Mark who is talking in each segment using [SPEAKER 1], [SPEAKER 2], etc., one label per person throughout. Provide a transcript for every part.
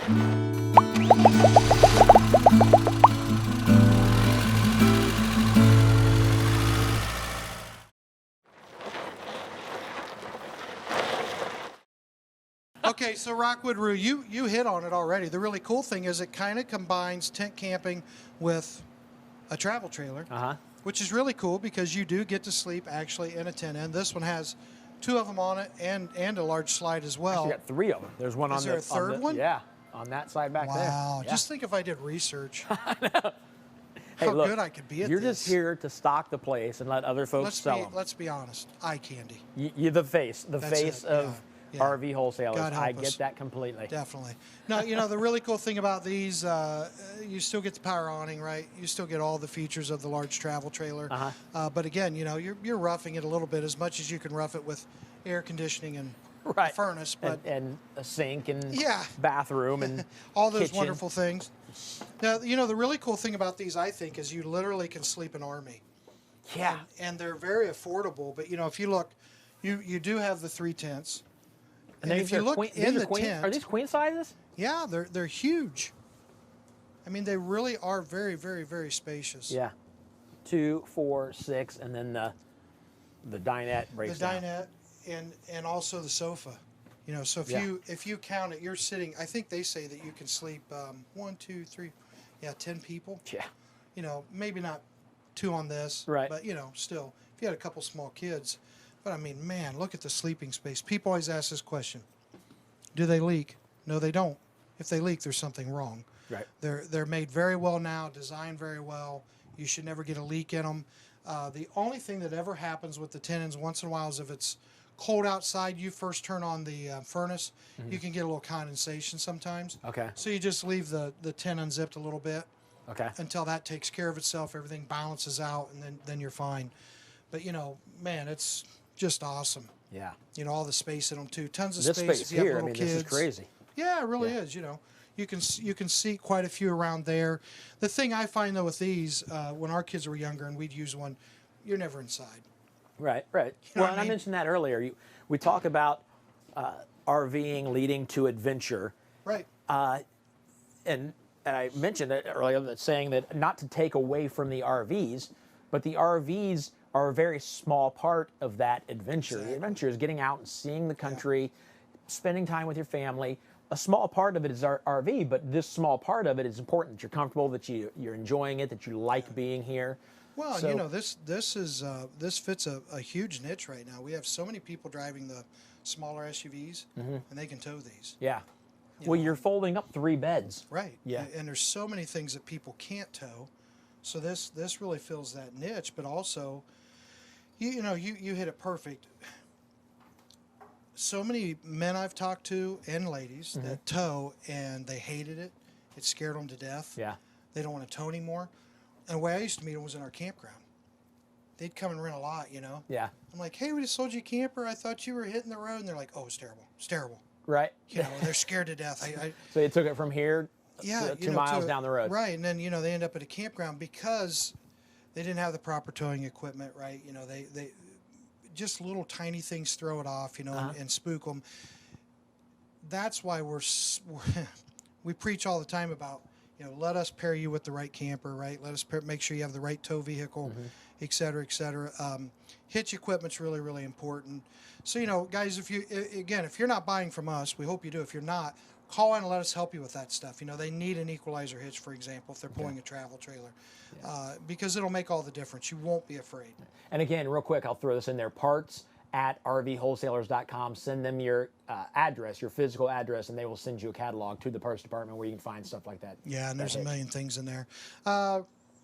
[SPEAKER 1] Okay, so RockwoodRoo, you hit on it already. The really cool thing is it kind of combines tent camping with a travel trailer, which is really cool because you do get to sleep actually in a tent. And this one has 2 of them on it and a large slide as well.
[SPEAKER 2] Actually got 3 of them. There's one on
[SPEAKER 1] is there a third one?
[SPEAKER 2] Yeah, on that side back there.
[SPEAKER 1] Wow,
[SPEAKER 2] Yeah.
[SPEAKER 1] just think if I did research.
[SPEAKER 2] Hey,
[SPEAKER 1] how
[SPEAKER 2] look,
[SPEAKER 1] good I could be at
[SPEAKER 2] you're
[SPEAKER 1] this.
[SPEAKER 2] just here to stock the place and let other folks sell them.
[SPEAKER 1] Let's be honest, eye candy.
[SPEAKER 2] You're the face
[SPEAKER 1] That's
[SPEAKER 2] face
[SPEAKER 1] it,
[SPEAKER 2] of
[SPEAKER 1] yeah.
[SPEAKER 2] RV wholesalers.
[SPEAKER 1] God help
[SPEAKER 2] I
[SPEAKER 1] us.
[SPEAKER 2] get that completely.
[SPEAKER 1] Definitely. Now, you know, the really cool thing about these, you still get the power awning, right? You still get all the features of the large travel trailer. But again, you know, you're roughing it a little bit as much as you can rough it with air conditioning and a furnace. But
[SPEAKER 2] and a sink and
[SPEAKER 1] yeah.
[SPEAKER 2] bathroom and
[SPEAKER 1] all those
[SPEAKER 2] kitchen.
[SPEAKER 1] wonderful things. Now, you know, the really cool thing about these, I think, is you literally can sleep in Army.
[SPEAKER 2] Yeah.
[SPEAKER 1] And they're very affordable. But, you know, if you look, you do have the 3 tents. And if you look in the tent,
[SPEAKER 2] are these queen sizes?
[SPEAKER 1] Yeah, they're huge. I mean, they really are very, very, very spacious.
[SPEAKER 2] Yeah, 2, 4, 6, and then the dinette breaks down.
[SPEAKER 1] The dinette and also the sofa. You know, so if you count it, you're sitting. I think they say that you can sleep 1, 2, 3, 10 people.
[SPEAKER 2] Yeah.
[SPEAKER 1] You know, maybe not 2 on this.
[SPEAKER 2] Right.
[SPEAKER 1] But you know, still, if you had a couple small kids. But I mean, man, look at the sleeping space. People always ask this question: do they leak? No, they don't. If they leak, there's something wrong.
[SPEAKER 2] Right.
[SPEAKER 1] They're made very well now, designed very well. You should never get a leak in them. The only thing that ever happens with the tenons once in a while is if it's cold outside, you first turn on the furnace, you can get a little condensation sometimes.
[SPEAKER 2] Okay.
[SPEAKER 1] So you just leave the tent unzipped a little bit.
[SPEAKER 2] Okay.
[SPEAKER 1] Until that takes care of itself, everything balances out, and then you're fine. But you know, man, it's just awesome.
[SPEAKER 2] Yeah.
[SPEAKER 1] You know, all the space in them too. Tons of
[SPEAKER 2] This
[SPEAKER 1] space.
[SPEAKER 2] space
[SPEAKER 1] if you have
[SPEAKER 2] here, I
[SPEAKER 1] little
[SPEAKER 2] mean,
[SPEAKER 1] kids.
[SPEAKER 2] this is crazy.
[SPEAKER 1] Yeah, it really is. You know, you can see quite a few around there. The thing I find though with these, when our kids were younger and we'd use one, you're never inside.
[SPEAKER 2] Right.
[SPEAKER 1] You know
[SPEAKER 2] Well,
[SPEAKER 1] what
[SPEAKER 2] and
[SPEAKER 1] I
[SPEAKER 2] I
[SPEAKER 1] mean?
[SPEAKER 2] mentioned that earlier. We talk about RVing leading to adventure.
[SPEAKER 1] Right.
[SPEAKER 2] And I mentioned it earlier, that saying that not to take away from the RVs, but the RVs are a very small part of that adventure.
[SPEAKER 1] Exactly.
[SPEAKER 2] The adventure is getting out and seeing the country, spending time with your family. A small part of it is our RV, but this small part of it is important that you're comfortable, that you're enjoying it, that you like being here.
[SPEAKER 1] Well,
[SPEAKER 2] So-
[SPEAKER 1] you know, this fits a huge niche right now. We have so many people driving the smaller SUVs, and they can tow these.
[SPEAKER 2] Yeah. Well, you're folding up 3 beds.
[SPEAKER 1] Right.
[SPEAKER 2] Yeah.
[SPEAKER 1] And there's so many things that people can't tow. So this really fills that niche, but also, you know, you hit it perfect. So many men I've talked to and ladies that tow, and they hated it. It scared them to death.
[SPEAKER 2] Yeah.
[SPEAKER 1] They don't want to tow anymore. And the way I used to meet them was in our campground. They'd come and rent a lot, you know.
[SPEAKER 2] Yeah.
[SPEAKER 1] I'm like, hey, we just sold you a camper. I thought you were hitting the road. And they're like, oh, it's terrible. It's terrible.
[SPEAKER 2] Right.
[SPEAKER 1] You know, they're scared to death.
[SPEAKER 2] So you took it from here to
[SPEAKER 1] you
[SPEAKER 2] 2
[SPEAKER 1] know,
[SPEAKER 2] miles down the road.
[SPEAKER 1] Right, and then, you know, they end up at a campground because they didn't have the proper towing equipment, right? You know, they just little tiny things throw it off, you know, and spook them. That's why we preach all the time about, you know, let us pair you with the right camper, right? Let us make sure you have the right tow vehicle, et cetera, et cetera. Hitch equipment's really, really important. So, you know, guys, if you're not buying from us, we hope you do. If you're not, call in and let us help you with that stuff. You know, they need an equalizer hitch, for example, if they're pulling a travel trailer, because it'll make all the difference. You won't be afraid.
[SPEAKER 2] And again, real quick, I'll throw this in there. Parts at rvwholesalers.com. Send them your address, your physical address, and they will send you a catalog to the parts department where you can find stuff like that.
[SPEAKER 1] Yeah, and there's a million things in there.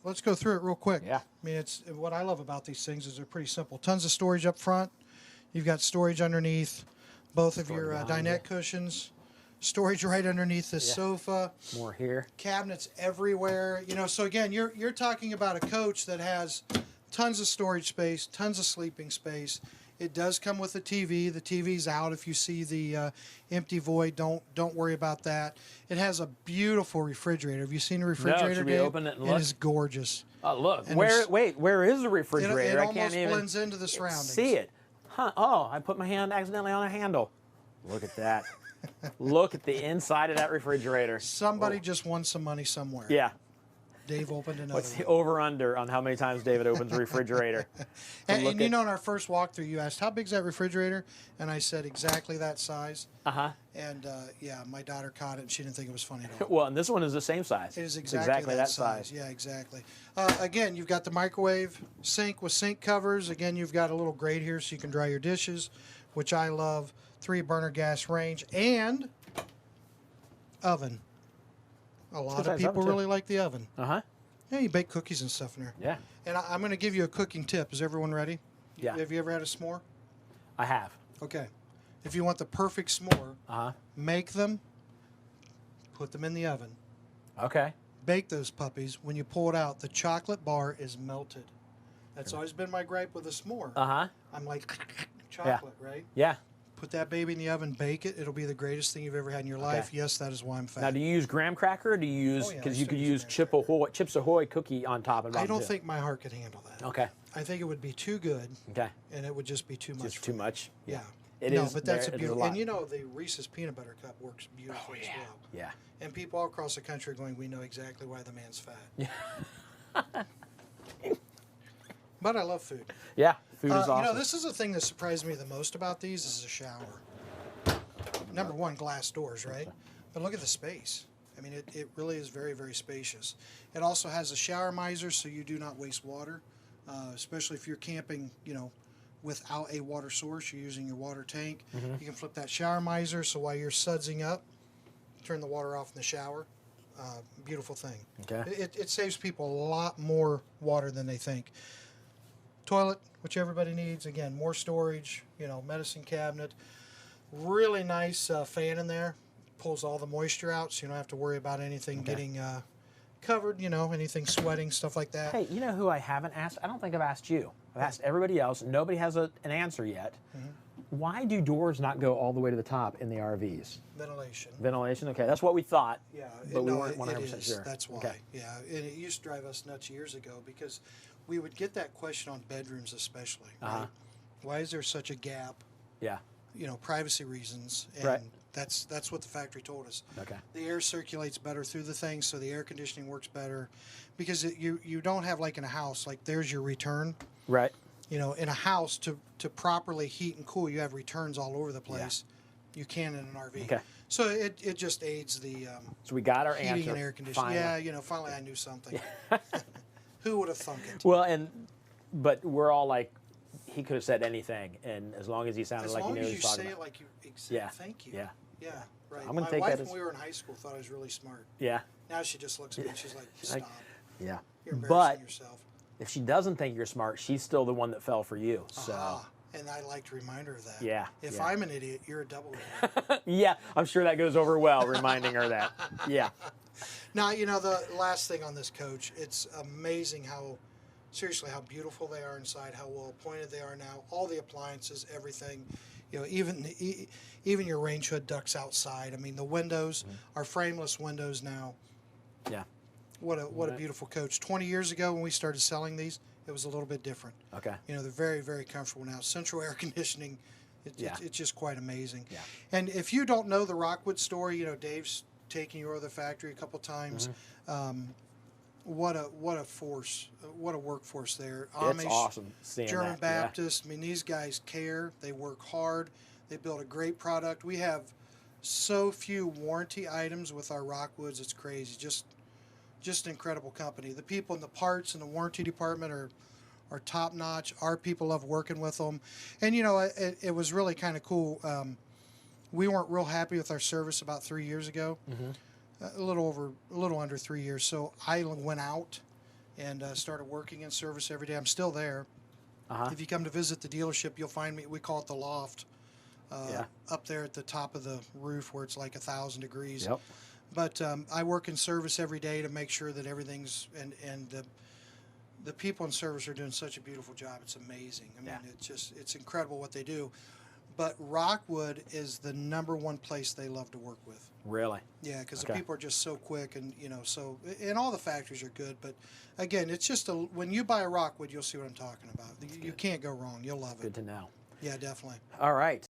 [SPEAKER 1] Let's go through it real quick.
[SPEAKER 2] Yeah.
[SPEAKER 1] I mean, it's what I love about these things is they're pretty simple. Tons of storage up front. You've got storage underneath both of your dinette cushions. Storage right underneath the sofa.
[SPEAKER 2] More here.
[SPEAKER 1] Cabinets everywhere. You know, so again, you're talking about a coach that has tons of storage space, tons of sleeping space. It does come with a TV. The TV's out. If you see the empty void, don't worry about that. It has a beautiful refrigerator. Have you seen the refrigerator?
[SPEAKER 2] No, should we
[SPEAKER 1] Dave?
[SPEAKER 2] open it and look?
[SPEAKER 1] It is gorgeous.
[SPEAKER 2] Oh, look.
[SPEAKER 1] And
[SPEAKER 2] Where is the refrigerator?
[SPEAKER 1] It
[SPEAKER 2] I can't
[SPEAKER 1] almost
[SPEAKER 2] even
[SPEAKER 1] blends into the surroundings.
[SPEAKER 2] see it. Huh. Oh, I put my hand accidentally on a handle. Look at that. Look at the inside of that refrigerator.
[SPEAKER 1] Somebody just won some money somewhere.
[SPEAKER 2] Yeah.
[SPEAKER 1] Dave opened another
[SPEAKER 2] What's the
[SPEAKER 1] one.
[SPEAKER 2] over-under on how many times David opens a refrigerator?
[SPEAKER 1] And you know, in our first walkthrough, you asked, how big's that refrigerator? And I said, exactly that size.
[SPEAKER 2] Uh-huh.
[SPEAKER 1] And, yeah, my daughter caught it, and she didn't think it was funny at all.
[SPEAKER 2] Well, and this one is the same size.
[SPEAKER 1] It is
[SPEAKER 2] It's
[SPEAKER 1] exactly that size. Yeah, exactly. Again, you've got the microwave sink with sink covers. Again, you've got a little grate here so you can dry your dishes, which I love. 3-burner gas range and oven. A lot of people really like the oven.
[SPEAKER 2] Uh-huh.
[SPEAKER 1] Yeah, you bake cookies and stuff in there.
[SPEAKER 2] Yeah.
[SPEAKER 1] And I'm going to give you a cooking tip. Is everyone ready?
[SPEAKER 2] Yeah.
[SPEAKER 1] Have you ever had a s'more?
[SPEAKER 2] I have.
[SPEAKER 1] Okay. If you want the perfect s'more,
[SPEAKER 2] Uh-huh.
[SPEAKER 1] make them, put them in the oven.
[SPEAKER 2] Okay.
[SPEAKER 1] Bake those puppies. When you pull it out, the chocolate bar is melted. That's always been my gripe with a s'more.
[SPEAKER 2] Uh-huh.
[SPEAKER 1] I'm like, chocolate, right?
[SPEAKER 2] Yeah.
[SPEAKER 1] Put that baby in the oven, bake it. It'll be the greatest thing you've ever had in your life. Yes, that is why I'm fat.
[SPEAKER 2] Now, do you use graham cracker or do you use, because you could use Chips Ahoy cookie on top of it?
[SPEAKER 1] I don't think my heart could handle that.
[SPEAKER 2] Okay.
[SPEAKER 1] I think it would be too good.
[SPEAKER 2] Okay.
[SPEAKER 1] And it would just be too much.
[SPEAKER 2] Just too much?
[SPEAKER 1] Yeah.
[SPEAKER 2] It
[SPEAKER 1] no,
[SPEAKER 2] is,
[SPEAKER 1] but that's
[SPEAKER 2] there,
[SPEAKER 1] a beautiful. And you know, the Reese's peanut butter cup works beautifully as well.
[SPEAKER 2] Yeah.
[SPEAKER 1] And people all across the country are going, we know exactly why the man's fat.
[SPEAKER 2] Yeah.
[SPEAKER 1] But I love food.
[SPEAKER 2] Yeah. Food is awesome.
[SPEAKER 1] You know, this is the thing that surprised me the most about these is the shower. Number one, glass doors, right? But look at the space. I mean, it really is very, very spacious. It also has a shower miser, so you do not waste water, especially if you're camping, you know, without a water source. You're using your water tank. You can flip that shower miser, so while you're sudsing up, turn the water off in the shower. Beautiful thing.
[SPEAKER 2] Okay.
[SPEAKER 1] It saves people a lot more water than they think. Toilet, which everybody needs. Again, more storage, you know, medicine cabinet. Really nice fan in there. Pulls all the moisture out, so you don't have to worry about anything getting covered, you know, anything sweating, stuff like that.
[SPEAKER 2] Hey, you know who I haven't asked? I don't think I've asked you. I've asked everybody else. Nobody has an answer yet. Why do doors not go all the way to the top in the RVs?
[SPEAKER 1] Ventilation.
[SPEAKER 2] Ventilation? Okay, that's what we thought.
[SPEAKER 1] Yeah,
[SPEAKER 2] but we
[SPEAKER 1] no,
[SPEAKER 2] weren't 100%
[SPEAKER 1] it is.
[SPEAKER 2] sure.
[SPEAKER 1] That's why.
[SPEAKER 2] Okay.
[SPEAKER 1] Yeah, and it used to drive us nuts years ago because we would get that question on bedrooms especially. Right? Why is there such a gap?
[SPEAKER 2] Yeah.
[SPEAKER 1] You know, privacy reasons, and
[SPEAKER 2] Right.
[SPEAKER 1] that's what the factory told us.
[SPEAKER 2] Okay.
[SPEAKER 1] The air circulates better through the thing, so the air conditioning works better, because you don't have, like in a house, like there's your return.
[SPEAKER 2] Right.
[SPEAKER 1] You know, in a house to properly heat and cool, you have returns all over the place. You can in an RV.
[SPEAKER 2] Okay.
[SPEAKER 1] So it just aids the
[SPEAKER 2] So we got our
[SPEAKER 1] heating
[SPEAKER 2] answer.
[SPEAKER 1] and air conditioning.
[SPEAKER 2] Finally.
[SPEAKER 1] Yeah, you know, finally I knew something. Who would have thunk it?
[SPEAKER 2] Well, but we're all like, he could have said anything, and as long as he sounded like he knew what he was talking
[SPEAKER 1] As long as you say
[SPEAKER 2] about.
[SPEAKER 1] it like you exactly. Thank you.
[SPEAKER 2] Yeah.
[SPEAKER 1] Yeah, right.
[SPEAKER 2] I'm gonna
[SPEAKER 1] My
[SPEAKER 2] take
[SPEAKER 1] wife,
[SPEAKER 2] that as-
[SPEAKER 1] when we were in high school, thought I was really smart.
[SPEAKER 2] Yeah.
[SPEAKER 1] Now she just looks at me and she's like, stop.
[SPEAKER 2] Yeah.
[SPEAKER 1] You're embarrassing
[SPEAKER 2] But
[SPEAKER 1] yourself.
[SPEAKER 2] if she doesn't think you're smart, she's still the one that fell for you. So.
[SPEAKER 1] And I like to remind her of that.
[SPEAKER 2] Yeah,
[SPEAKER 1] If
[SPEAKER 2] yeah.
[SPEAKER 1] I'm an idiot, you're a double idiot.
[SPEAKER 2] Yeah, I'm sure that goes over well, reminding her that. Yeah.
[SPEAKER 1] Now, you know, the last thing on this coach, it's amazing how, seriously, how beautiful they are inside, how well appointed they are now, all the appliances, everything. You know, even your range hood ducts outside. I mean, the windows are frameless windows now.
[SPEAKER 2] Yeah.
[SPEAKER 1] What a beautiful coach. 20 years ago when we started selling these, it was a little bit different.
[SPEAKER 2] Okay.
[SPEAKER 1] You know, they're very, very comfortable now. Central air conditioning, it's just quite amazing.
[SPEAKER 2] Yeah.
[SPEAKER 1] And if you don't know the Rockwood story, you know, Dave's taken you over the factory a couple times. What a force, what a workforce there.
[SPEAKER 2] It's awesome seeing
[SPEAKER 1] German
[SPEAKER 2] that.
[SPEAKER 1] Baptist, I mean, these guys care. They work hard. They build a great product. We have so few warranty items with our Rockwoods. It's crazy. Just an incredible company. The people in the parts and the warranty department are top notch. Our people love working with them. And, you know, it was really kind of cool. We weren't real happy with our service about 3 years ago. A little under 3 years. So I went out and started working in service every day. I'm still there. If you come to visit the dealership, you'll find me. We call it the loft. Up there at the top of the roof where it's like 1,000 degrees.
[SPEAKER 2] Yep.
[SPEAKER 1] But I work in service every day to make sure that everything's and the people in service are doing such a beautiful job. It's amazing. I mean, it's incredible what they do. But Rockwood is the #1 place they love to work with.
[SPEAKER 2] Really?
[SPEAKER 1] Yeah, because the people are just so quick, and you know, and all the factories are good. But again, it's just when you buy a Rockwood, you'll see what I'm talking about. You can't go wrong. You'll love it.
[SPEAKER 2] Good to know.
[SPEAKER 1] Yeah, definitely.
[SPEAKER 2] All right.